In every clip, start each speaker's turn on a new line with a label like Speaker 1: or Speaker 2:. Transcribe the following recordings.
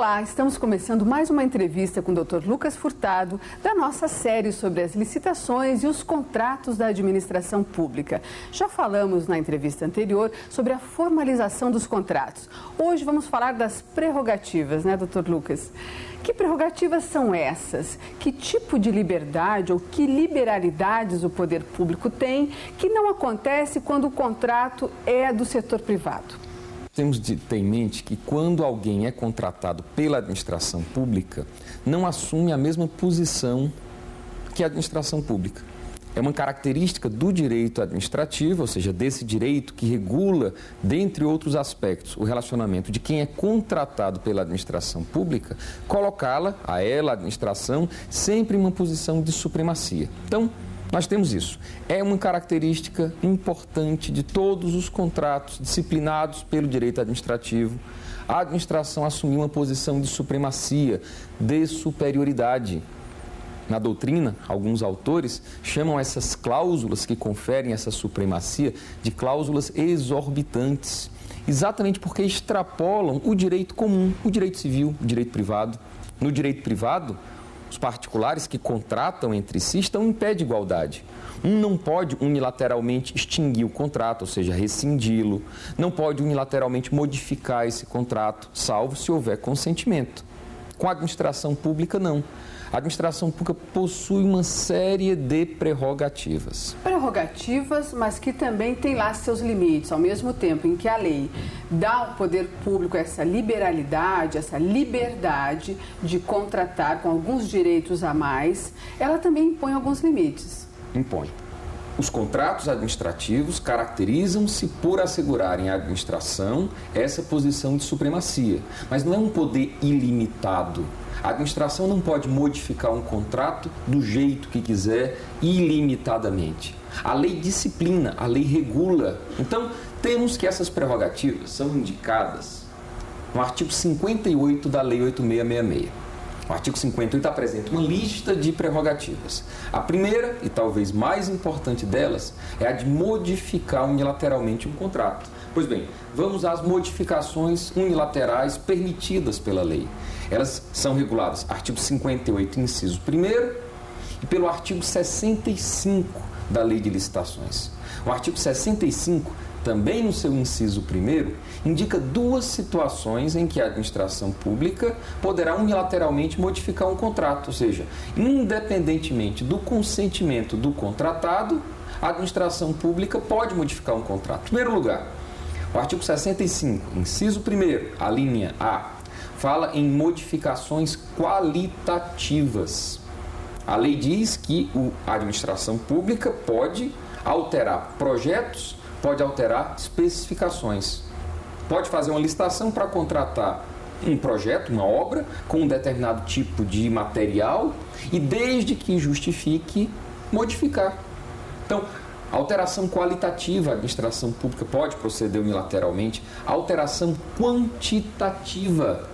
Speaker 1: Olá, estamos começando mais uma entrevista com o Dr. Lucas Furtado, da nossa série sobre as licitações e os contratos da administração pública. Já falamos na entrevista anterior sobre a formalização dos contratos. Hoje vamos falar das prerrogativas, né, Dr. Lucas? Que prerrogativas são essas? Que tipo de liberdade ou que liberalidades o poder público tem que não acontece quando o contrato é do setor privado?
Speaker 2: Temos de ter em mente que quando alguém é contratado pela administração pública, não assume a mesma posição que a administração pública. É uma característica do direito administrativo, ou seja, desse direito que regula, dentre outros aspectos, o relacionamento de quem é contratado pela administração pública, colocá-la, a ela, a administração, sempre em uma posição de supremacia. Então, nós temos isso. É uma característica importante de todos os contratos disciplinados pelo direito administrativo. A administração assumiu uma posição de supremacia, de superioridade. Na doutrina, alguns autores chamam essas cláusulas que conferem essa supremacia de cláusulas exorbitantes, exatamente porque extrapolam o direito comum, o direito civil, o direito privado. No direito privado, os particulares que contratam entre si estão em pé de igualdade. Um não pode unilateralmente extinguir o contrato, ou seja, rescindi-lo. Não pode unilateralmente modificar esse contrato, salvo se houver consentimento. Com a administração pública, não. A administração pública possui uma série de prerrogativas.
Speaker 1: Prerrogativas, mas que também tem lá seus limites, ao mesmo tempo em que a lei dá ao poder público essa liberalidade, essa liberdade de contratar com alguns direitos a mais, ela também impõe alguns limites.
Speaker 2: Impõe. Os contratos administrativos caracterizam-se por assegurarem à administração essa posição de supremacia, mas não é um poder ilimitado. A administração não pode modificar um contrato do jeito que quiser, ilimitadamente. A lei disciplina, a lei regula. Então, temos que essas prerrogativas são indicadas no artigo 58 da Lei 8666. O artigo 58 apresenta uma lista de prerrogativas. A primeira, e talvez mais importante delas, é a de modificar unilateralmente um contrato. Pois bem, vamos às modificações unilaterais permitidas pela lei. Elas são reguladas artigo 58, inciso 1º, e pelo artigo 65 da Lei de Licitações. O artigo 65, também no seu inciso 1º, indica duas situações em que a administração pública poderá unilateralmente modificar um contrato, ou seja, independentemente do consentimento do contratado, a administração pública pode modificar um contrato. Em primeiro lugar, o artigo 65, inciso 1º, a linha A, fala em modificações qualitativas. A lei diz que a administração pública pode alterar projetos, pode alterar especificações. Pode fazer uma licitação para contratar um projeto, uma obra, com um determinado tipo de material e, desde que justifique, modificar. Então, alteração qualitativa, a administração pública pode proceder unilateralmente. Alteração quantitativa,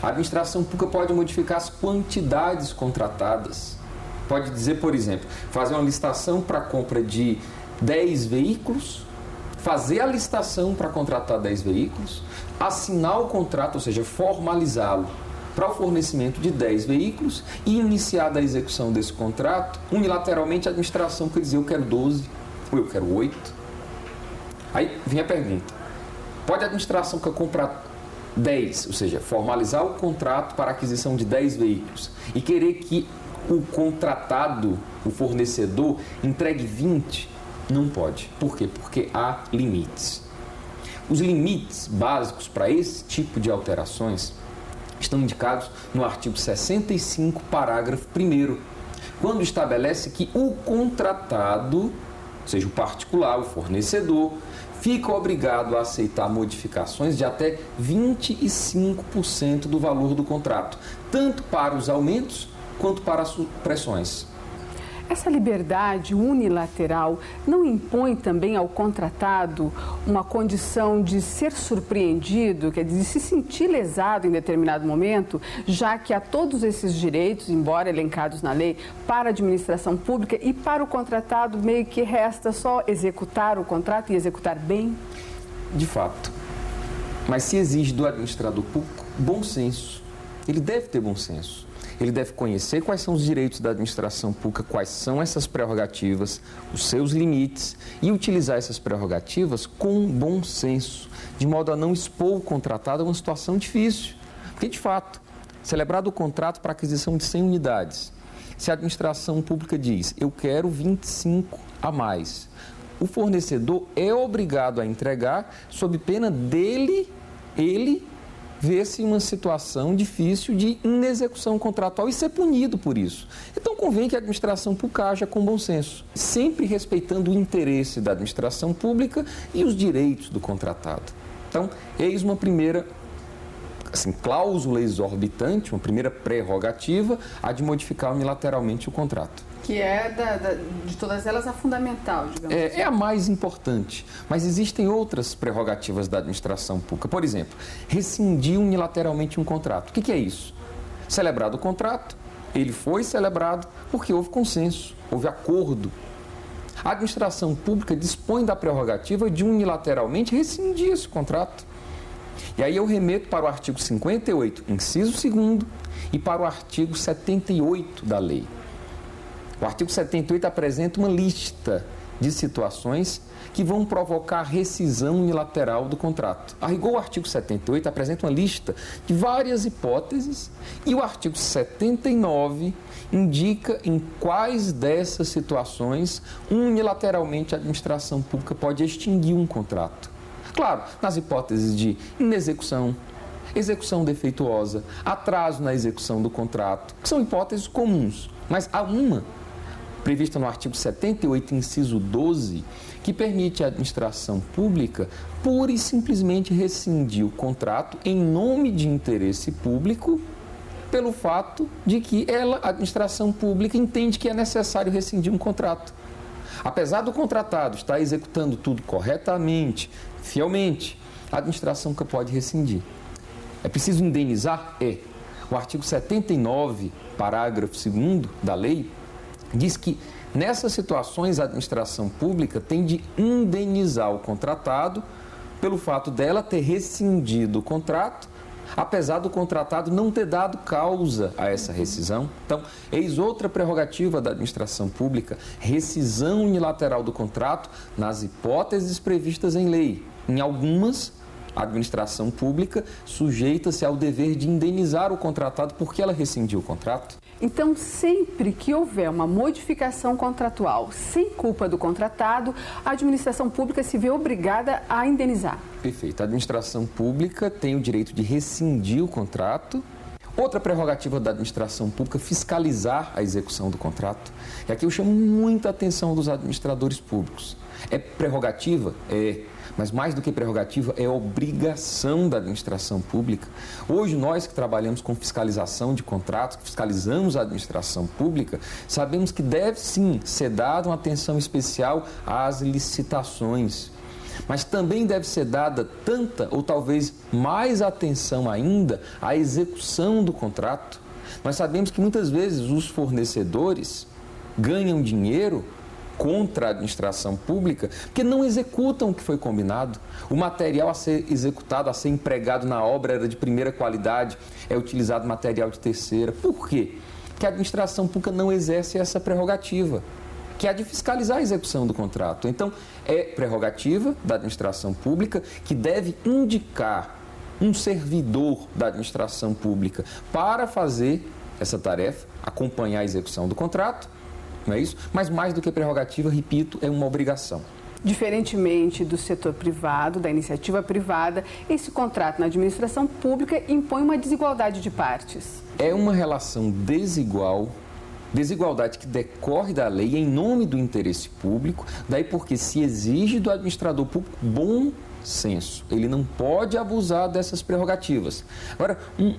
Speaker 2: a administração pública pode modificar as quantidades contratadas. Pode dizer, por exemplo, fazer uma licitação para a compra de 10 veículos, fazer a licitação para contratar 10 veículos, assinar o contrato, ou seja, formalizá-lo para o fornecimento de 10 veículos e iniciar a execução desse contrato, unilateralmente a administração quer dizer eu quero 12 ou eu quero 8. Aí vem a pergunta, pode a administração que comprar 10, ou seja, formalizar o contrato para a aquisição de 10 veículos e querer que o contratado, o fornecedor, entregue 20? Não pode. Por quê? Porque há limites. Os limites básicos para esse tipo de alterações estão indicados no artigo 65, parágrafo 1º, quando estabelece que o contratado, ou seja, o particular, o fornecedor, fica obrigado a aceitar modificações de até 25% do valor do contrato, tanto para os aumentos quanto para as supressões.
Speaker 1: Essa liberdade unilateral não impõe também ao contratado uma condição de ser surpreendido, quer dizer, de se sentir lesado em determinado momento, já que há todos esses direitos, embora elencados na lei, para a administração pública e para o contratado meio que resta só executar o contrato e executar bem?
Speaker 2: De fato. Mas se exige do administrador público bom senso. Ele deve ter bom senso. Ele deve conhecer quais são os direitos da administração pública, quais são essas prerrogativas, os seus limites e utilizar essas prerrogativas com bom senso, de modo a não expor o contratado a uma situação difícil. Porque, de fato, celebrado o contrato para aquisição de 100 unidades, se a administração pública diz, eu quero 25 a mais, o fornecedor é obrigado a entregar sob pena dele, ele vê-se em uma situação difícil de inexecução contratual e ser punido por isso. Então, convém que a administração pública haja com bom senso, sempre respeitando o interesse da administração pública e os direitos do contratado. Então, eis uma primeira cláusula exorbitante, uma primeira prerrogativa, a de modificar unilateralmente o contrato.
Speaker 1: Que é, de todas elas, a fundamental, digamos assim.
Speaker 2: É a mais importante, mas existem outras prerrogativas da administração pública. Por exemplo, rescindir unilateralmente um contrato. O que é isso? Celebrado o contrato, ele foi celebrado porque houve consenso, houve acordo. A administração pública dispõe da prerrogativa de unilateralmente rescindir esse contrato. E aí eu remeto para o artigo 58, inciso 2º, e para o artigo 78 da lei. O artigo 78 apresenta uma lista de situações que vão provocar rescisão unilateral do contrato. A rigor, o artigo 78 apresenta uma lista de várias hipóteses e o artigo 79 indica em quais dessas situações unilateralmente a administração pública pode extinguir um contrato. Claro, nas hipóteses de inexecução, execução defeituosa, atraso na execução do contrato, que são hipóteses comuns, mas há uma prevista no artigo 78, inciso 12, que permite à administração pública pura e simplesmente rescindir o contrato em nome de interesse público, pelo fato de que a administração pública, entende que é necessário rescindir um contrato. Apesar do contratado estar executando tudo corretamente, fielmente, a administração nunca pode rescindir. É preciso indenizar? O artigo 79, parágrafo 2º da lei, diz que nessas situações a administração pública tem de indenizar o contratado pelo fato dela ter rescindido o contrato, apesar do contratado não ter dado causa a essa rescisão. Então, eis outra prerrogativa da administração pública, rescisão unilateral do contrato nas hipóteses previstas em lei. Em algumas, a administração pública sujeita-se ao dever de indenizar o contratado porque ela rescindiu o contrato.
Speaker 1: Então, sempre que houver uma modificação contratual sem culpa do contratado, a administração pública se vê obrigada a indenizar.
Speaker 2: Perfeito. A administração pública tem o direito de rescindir o contrato. Outra prerrogativa da administração pública, fiscalizar a execução do contrato. E aqui eu chamo muita atenção dos administradores públicos. É prerrogativa? Mas mais do que prerrogativa, é obrigação da administração pública. Hoje, nós que trabalhamos com fiscalização de contratos, que fiscalizamos a administração pública, sabemos que deve sim ser dada uma atenção especial às licitações. Mas também deve ser dada tanta ou talvez mais atenção ainda à execução do contrato. Nós sabemos que muitas vezes os fornecedores ganham dinheiro contra a administração pública, porque não executam o que foi combinado. O material a ser executado, a ser empregado na obra era de primeira qualidade, é utilizado material de terceira. Por quê? Porque a administração pública não exerce essa prerrogativa, que é a de fiscalizar a execução do contrato. Então, é prerrogativa da administração pública que deve indicar um servidor da administração pública para fazer essa tarefa, acompanhar a execução do contrato. Não é isso? Mas mais do que prerrogativa, repito, é uma obrigação.
Speaker 1: Diferentemente do setor privado, da iniciativa privada, esse contrato na administração pública impõe uma desigualdade de partes.
Speaker 2: É uma relação desigual, desigualdade que decorre da lei em nome do interesse público, daí porque se exige do administrador público bom senso. Ele não pode abusar dessas prerrogativas. Agora, um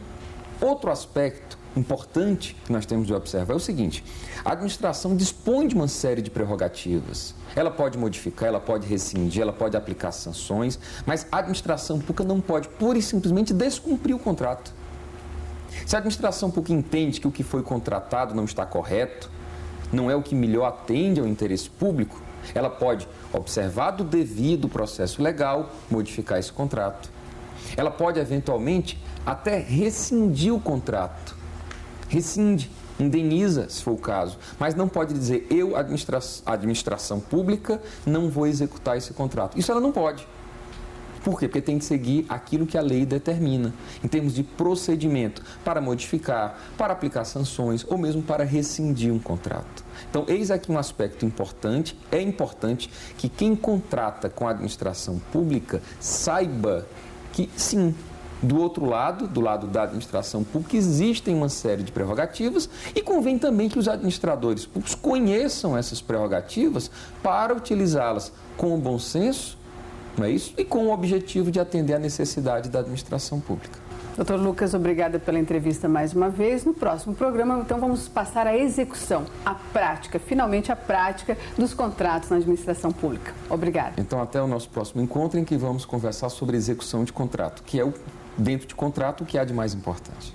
Speaker 2: outro aspecto importante que nós temos de observar é o seguinte: a administração dispõe de uma série de prerrogativas. Ela pode modificar, ela pode rescindir, ela pode aplicar sanções, mas a administração pública não pode pura e simplesmente descumprir o contrato. Se a administração pública entende que o que foi contratado não está correto, não é o que melhor atende ao interesse público, ela pode, observado o devido processo legal, modificar esse contrato. Ela pode, eventualmente, até rescindir o contrato. Rescinde, indeniza, se for o caso, mas não pode dizer, eu, administração pública, não vou executar esse contrato. Isso ela não pode. Por quê? Porque tem que seguir aquilo que a lei determina, em termos de procedimento, para modificar, para aplicar sanções ou mesmo para rescindir um contrato. Então, eis aqui um aspecto importante. É importante que quem contrata com a administração pública saiba que, sim, do outro lado, do lado da administração pública, existem uma série de prerrogativas e convém também que os administradores públicos conheçam essas prerrogativas para utilizá-las com bom senso, não é isso? E com o objetivo de atender à necessidade da administração pública.
Speaker 1: Doutor Lucas, obrigada pela entrevista mais uma vez. No próximo programa, então, vamos passar à execução, à prática, finalmente a prática dos contratos na administração pública. Obrigada.
Speaker 2: Então, até o nosso próximo encontro, em que vamos conversar sobre execução de contrato, que é dentro de contrato o que há de mais importante.